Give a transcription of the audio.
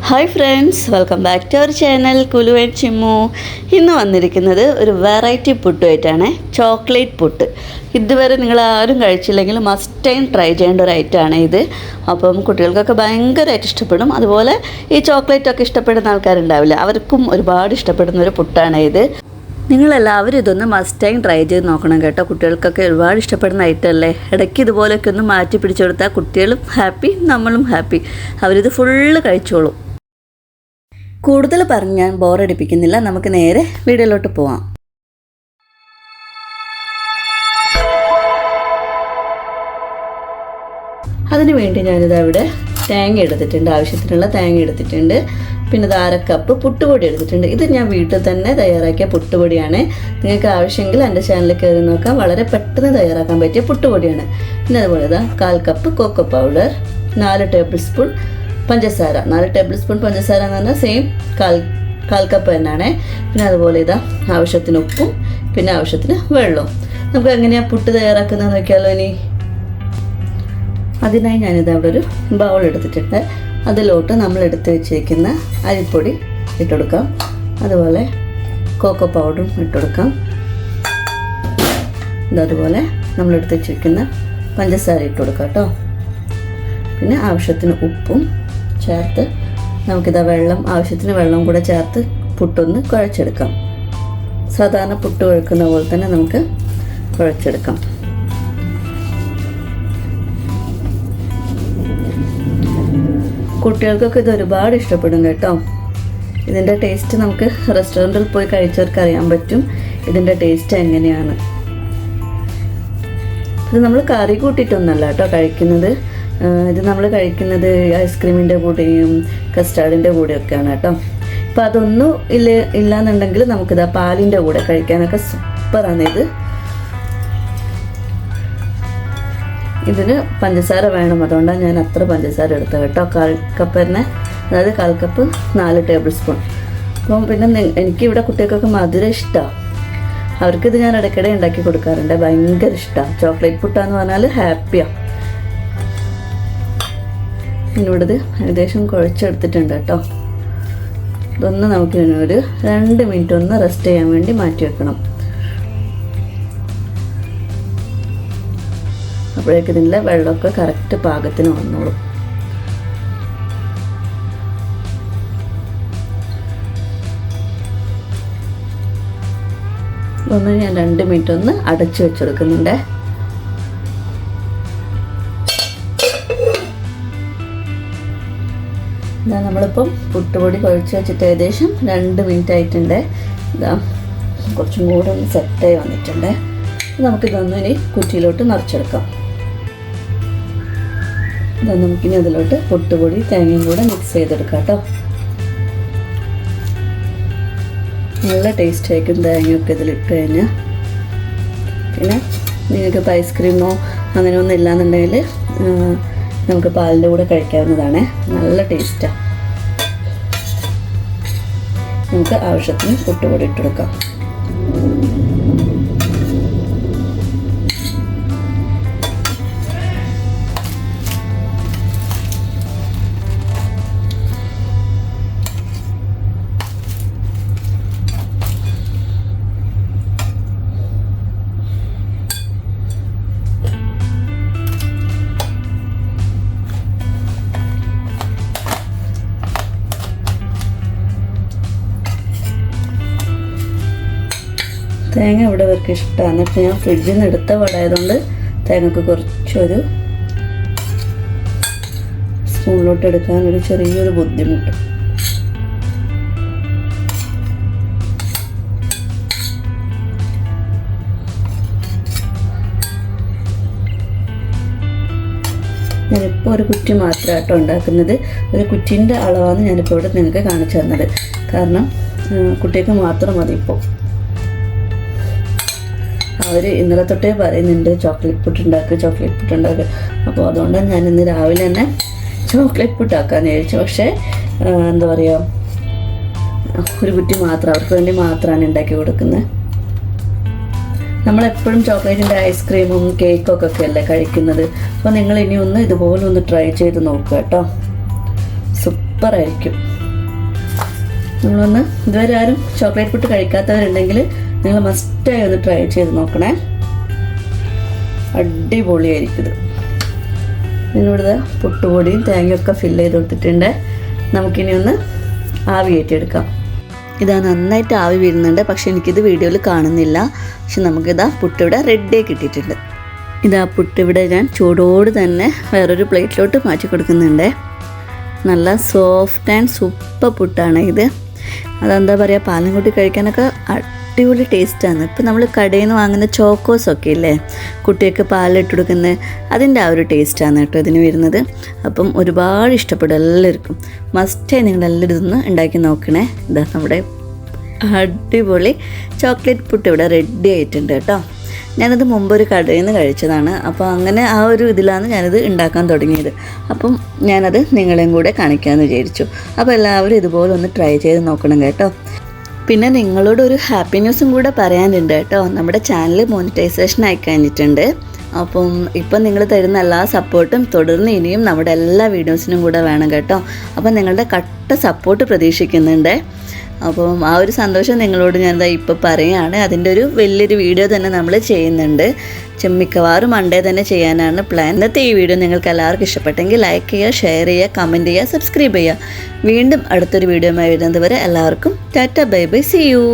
Hi friends, welcome back to our channel Kulu and Chimmu. ഇന്ന് വന്നിരിക്കുന്നത് ഒരു വെറൈറ്റി പുട്ടുമായിട്ടാണ്, ചോക്ലേറ്റ് പുട്ട്. ഇതുവരെ നിങ്ങൾ ആരും കഴിച്ചില്ലെങ്കിൽ മസ്റ്റ് ടൈം ട്രൈ ചെയ്യേണ്ട ഒരു ഐറ്റമാണ് ഇത്. അപ്പം കുട്ടികൾക്കൊക്കെ ഭയങ്കരമായിട്ട് ഇഷ്ടപ്പെടും. അതുപോലെ ഈ ചോക്ലേറ്റൊക്കെ ഇഷ്ടപ്പെടുന്ന ആൾക്കാരുണ്ടാവില്ല, അവർക്കും ഒരുപാട് ഇഷ്ടപ്പെടുന്ന ഒരു പുട്ടാണ് ഇത്. നിങ്ങളെല്ലാവരും ഇതൊന്ന് മസ്റ്റ് ടൈം ട്രൈ ചെയ്ത് നോക്കണം കേട്ടോ. കുട്ടികൾക്കൊക്കെ ഒരുപാട് ഇഷ്ടപ്പെടുന്ന ഐറ്റം അല്ലേ. ഇടയ്ക്ക് ഇതുപോലെയൊക്കെ ഒന്ന് മാറ്റി പിടിച്ചു കൊടുത്താൽ കുട്ടികളും ഹാപ്പി, നമ്മളും ഹാപ്പി. അവരിത് ഫുള്ള് കഴിച്ചോളും. കൂടുതൽ പറഞ്ഞ് ഞാൻ ബോറടിപ്പിക്കുന്നില്ല, നമുക്ക് നേരെ വീഡിയോയിലോട്ട് പോവാം. അതിന് വേണ്ടി ഞാനിത് അവിടെ തേങ്ങ എടുത്തിട്ടുണ്ട്, ആവശ്യത്തിനുള്ള തേങ്ങ എടുത്തിട്ടുണ്ട്. പിന്നെ ഇത് 1/2 കപ്പ് പുട്ടുപൊടി എടുത്തിട്ടുണ്ട്. ഇത് ഞാൻ വീട്ടിൽ തന്നെ തയ്യാറാക്കിയ പുട്ടുപൊടിയാണ്. നിങ്ങൾക്ക് ആവശ്യമെങ്കിൽ എൻ്റെ ചാനലിൽ കയറി നോക്കാം. വളരെ പെട്ടെന്ന് തയ്യാറാക്കാൻ പറ്റിയ പുട്ടുപൊടിയാണ്. പിന്നെ അതുപോലെ 1/4 cup cocoa powder, 4 tablespoon പഞ്ചസാര. 4 ടേബിൾ സ്പൂൺ പഞ്ചസാര എന്ന് പറഞ്ഞാൽ സെയിം കാൽ കപ്പ് തന്നെയാണ്. പിന്നെ അതുപോലെ ആവശ്യത്തിന് ഉപ്പും പിന്നെ ആവശ്യത്തിന് വെള്ളവും. നമുക്ക് എങ്ങനെയാണ് പുട്ട് തയ്യാറാക്കുന്നത് നോക്കിയാലോ ഇനി. അതിനായി ഞാനിത് അവിടെ ഒരു ബൗൾ എടുത്തിട്ടുണ്ട്. അതിലോട്ട് നമ്മൾ എടുത്ത് വെച്ചിരിക്കുന്ന അരിപ്പൊടി ഇട്ടുകൊടുക്കാം. അതുപോലെ കൊക്കോ പൗഡറും ഇട്ടുകൊടുക്കാം. അതുപോലെ നമ്മൾ എടുത്ത് വെച്ചിരിക്കുന്ന പഞ്ചസാര ഇട്ടുകൊടുക്കാം കേട്ടോ. പിന്നെ ആവശ്യത്തിന് ഉപ്പും ചേർത്ത് നമുക്കിതാ ആവശ്യത്തിന് വെള്ളം കൂടെ ചേർത്ത് പുട്ടൊന്ന് കുഴച്ചെടുക്കാം. സാധാരണ പുട്ട് കുഴക്കുന്ന പോലെ തന്നെ നമുക്ക് കുഴച്ചെടുക്കാം. കുട്ടികൾക്കൊക്കെ ഇത് ഒരുപാട് ഇഷ്ടപ്പെടും കേട്ടോ. ഇതിൻ്റെ ടേസ്റ്റ് നമുക്ക് റെസ്റ്റോറൻറ്റിൽ പോയി കഴിച്ചവർക്ക് അറിയാൻ പറ്റും ഇതിൻ്റെ ടേസ്റ്റ് എങ്ങനെയാണ്. ഇത് നമ്മൾ കറി കൂട്ടിയിട്ടൊന്നല്ല കേട്ടോ കഴിക്കുന്നത്. ഇത് നമ്മൾ കഴിക്കുന്നത് ഐസ്ക്രീമിൻ്റെ കൂടെയും കസ്റ്റാർഡിൻ്റെ കൂടെയൊക്കെയാണ് കേട്ടോ. അപ്പോൾ അതൊന്നും ഇല്ലാന്നുണ്ടെങ്കിൽ നമുക്കിതാ പാലിൻ്റെ കൂടെ കഴിക്കാനൊക്കെ സൂപ്പറാണ് ഇത്. ഇതിന് പഞ്ചസാര വേണം, അതുകൊണ്ടാണ് ഞാൻ അത്ര പഞ്ചസാര എടുത്തത് കേട്ടോ. 1/4 കപ്പ് തന്നെ, അതായത് 1/4 കപ്പ് 4 ടേബിൾ സ്പൂൺ. അപ്പം പിന്നെ എനിക്കിവിടെ കുട്ടികൾക്കൊക്കെ മധുരം ഇഷ്ടമാണ്. അവർക്കിത് ഞാൻ ഇടയ്ക്കിടെ ഉണ്ടാക്കി കൊടുക്കാറുണ്ട്, ഭയങ്കര ഇഷ്ടമാണ്. ചോക്ലേറ്റ് പുട്ടാന്ന് പറഞ്ഞാൽ ഹാപ്പിയാണ്. ഇവിടെ ഇത് ഏകദേശം കുഴച്ചെടുത്തിട്ടുണ്ട് കേട്ടോ. ഇതൊന്ന് നമുക്ക് ഒരു 2 മിനിറ്റ് ഒന്ന് റെസ്റ്റ് ചെയ്യാൻ വേണ്ടി മാറ്റി വെക്കണം. അപ്പോഴേക്ക് ഇതിൻ്റെ വെള്ളമൊക്കെ കറക്റ്റ് പാകത്തിന് വന്നോളും. ഒന്ന് ഞാൻ 2 മിനിറ്റ് ഒന്ന് അടച്ചു വെച്ചെടുക്കുന്നുണ്ട്. ഇതാ നമ്മളിപ്പം പുട്ടുപൊടി കുഴച്ച് വെച്ചിട്ട് ഏകദേശം 2 മിനിറ്റ് ആയിട്ടുണ്ട്. ഇതാ കുറച്ചും കൂടെ ഒന്ന് സെറ്റായി വന്നിട്ടുണ്ട്. നമുക്കിതൊന്നും ഇനി കുറ്റിയിലോട്ട് നിറച്ചെടുക്കാം. ഇതാ നമുക്കിനി അതിലോട്ട് പുട്ടുപൊടി തേങ്ങയും കൂടെ മിക്സ് ചെയ്തെടുക്കാം കേട്ടോ. നല്ല ടേസ്റ്റ് ആയിരിക്കും തേങ്ങയൊക്കെ ഇതിലിട്ട് കഴിഞ്ഞാൽ. പിന്നെ നിങ്ങൾക്കിപ്പോൾ ഐസ്ക്രീമോ അങ്ങനെയൊന്നും ഇല്ലാന്നുണ്ടെങ്കിൽ നമുക്ക് പാലിൻ്റെ കൂടെ കഴിക്കാവുന്നതാണ്. നല്ല ടേസ്റ്റാണ്. നമുക്ക് ആവശ്യത്തിന് പുട്ടുപൊടി ഇട്ടെടുക്കാം. തേങ്ങ ഇവിടെ ഇവർക്ക് ഇഷ്ടമാണ്. എന്നിട്ട് ഞാൻ ഫ്രിഡ്ജിൽ നിന്ന് എടുത്ത വടയായതുകൊണ്ട് തേങ്ങക്ക് കുറച്ചൊരു സ്പൂണിലോട്ട് എടുക്കാൻ ഒരു ചെറിയൊരു ബുദ്ധിമുട്ട്. ഞാനിപ്പോൾ ഒരു കുറ്റി മാത്രമായിട്ടോ ഉണ്ടാക്കുന്നത്. ഒരു കുറ്റീൻ്റെ അളവാണ് ഞാനിപ്പോൾ ഇവിടെ നിങ്ങൾക്ക് കാണിച്ചു തന്നത്. കാരണം കുട്ടിക്ക് മാത്രം മതി. ഇപ്പോൾ അവർ ഇന്നലെ തൊട്ടേ പറയുന്നുണ്ട് ചോക്ലേറ്റ് പുട്ടുണ്ടാക്കുക. അപ്പോൾ അതുകൊണ്ടാണ് ഞാൻ ഇന്ന് രാവിലെ തന്നെ ചോക്ലേറ്റ് പുട്ടാക്കാമെന്ന് വിചാരിച്ചു. പക്ഷേ എന്താ പറയുക, ഒരു കുറ്റി മാത്രം അവർക്ക് വേണ്ടി മാത്രമാണ് ഉണ്ടാക്കി കൊടുക്കുന്നത്. നമ്മളെപ്പോഴും ചോക്ലേറ്റിൻ്റെ ഐസ്ക്രീമും കേക്കൊക്കെ അല്ലേ കഴിക്കുന്നത്. അപ്പോൾ നിങ്ങൾ ഇനി ഇതുപോലെ ഒന്ന് ട്രൈ ചെയ്ത് നോക്കുക കേട്ടോ. സൂപ്പറായിരിക്കും. നിങ്ങളൊന്ന് ഇതുവരെ ആരും ചോക്ലേറ്റ് പുട്ട് കഴിക്കാത്തവരുണ്ടെങ്കിൽ നിങ്ങൾ മസ്റ്റായി ഒന്ന് ട്രൈ ചെയ്ത് നോക്കണേ. അടിപൊളിയായിരിക്കും ഇത്. ഇതിനിവിടെ പുട്ടുപൊടിയും തേങ്ങയൊക്കെ ഫില്ല് ചെയ്ത് കൊടുത്തിട്ടുണ്ട്. നമുക്കിനി ഒന്ന് ആവി കയറ്റിയെടുക്കാം. ഇതാ നന്നായിട്ട് ആവി വരുന്നുണ്ട്, പക്ഷെ എനിക്കിത് വീഡിയോയിൽ കാണുന്നില്ല. പക്ഷെ നമുക്കിതാ പുട്ടിവിടെ റെഡിയായി കിട്ടിയിട്ടുണ്ട്. ഇതാ പുട്ടിവിടെ ഞാൻ ചൂടോട് തന്നെ വേറൊരു പ്ലേറ്റിലോട്ട് മാറ്റി കൊടുക്കുന്നുണ്ട്. നല്ല സോഫ്റ്റ് ആൻഡ് സൂപ്പർ പുട്ടാണ് ഇത്. അതെന്താ പറയുക, പാലും കൂട്ടി കഴിക്കാനൊക്കെ അടിപൊളി ടേസ്റ്റാണ്. ഇപ്പം നമ്മൾ കടയിൽ നിന്ന് വാങ്ങുന്ന ചോക്കോസൊക്കെ ഇല്ലേ, കുട്ടിയൊക്കെ പാലിട്ട് കൊടുക്കുന്നത്, അതിൻ്റെ ആ ഒരു ടേസ്റ്റാണ് കേട്ടോ ഇതിന് വരുന്നത്. അപ്പം ഒരുപാട് ഇഷ്ടപ്പെടും എല്ലാവർക്കും. മസ്റ്റായി നിങ്ങളെല്ലാവരും ഇതൊന്ന് ഉണ്ടാക്കി നോക്കണേ. ഇതാ നമ്മുടെ അടിപൊളി ചോക്ലേറ്റ് പുട്ട് ഇവിടെ റെഡി ആയിട്ടുണ്ട് കേട്ടോ. ഞാനത് മുമ്പൊരു കടയിൽ നിന്ന് കഴിച്ചതാണ്. അപ്പോൾ അങ്ങനെ ആ ഒരു ഇതിലാണ് ഞാനിത് ഉണ്ടാക്കാൻ തുടങ്ങിയത്. അപ്പം ഞാനത് നിങ്ങളെയും കൂടെ കാണിക്കാമെന്ന് വിചാരിച്ചു. അപ്പോൾ എല്ലാവരും ഇതുപോലെ ഒന്ന് ട്രൈ ചെയ്ത് നോക്കണം കേട്ടോ. പിന്നെ നിങ്ങളോട് ഒരു ഹാപ്പി ന്യൂസും കൂടെ പറയാനുണ്ട് കേട്ടോ. നമ്മുടെ ചാനൽ മോണിറ്റൈസേഷൻ ആയി കഴിഞ്ഞിട്ടുണ്ട്. അപ്പം ഇപ്പം നിങ്ങൾ തരുന്ന എല്ലാ സപ്പോർട്ടും തുടർന്ന് ഇനിയും നമ്മുടെ എല്ലാ വീഡിയോസിനും കൂടെ വേണം കേട്ടോ. അപ്പം നിങ്ങളുടെ കട്ട സപ്പോർട്ട് പ്രതീക്ഷിക്കുന്നുണ്ട്. അപ്പം ആ ഒരു സന്തോഷം നിങ്ങളോട് ഞാൻ ഇപ്പോൾ പറയുകയാണ്. അതിൻ്റെ ഒരു വലിയൊരു വീഡിയോ തന്നെ നമ്മൾ ചെയ്യുന്നുണ്ട്. മിക്കവാറും മൺഡേ തന്നെ ചെയ്യാനാണ് പ്ലാൻ. ഇന്നത്തെ ഈ വീഡിയോ നിങ്ങൾക്ക് എല്ലാവർക്കും ഇഷ്ടപ്പെട്ടെങ്കിൽ ലൈക്ക് ചെയ്യുക, ഷെയർ ചെയ്യുക, കമൻറ്റ് ചെയ്യുക, സബ്സ്ക്രൈബ് ചെയ്യുക. വീണ്ടും അടുത്തൊരു വീഡിയോയുമായി വരുന്നത് വരെ എല്ലാവർക്കും ta ta bye bye, see U.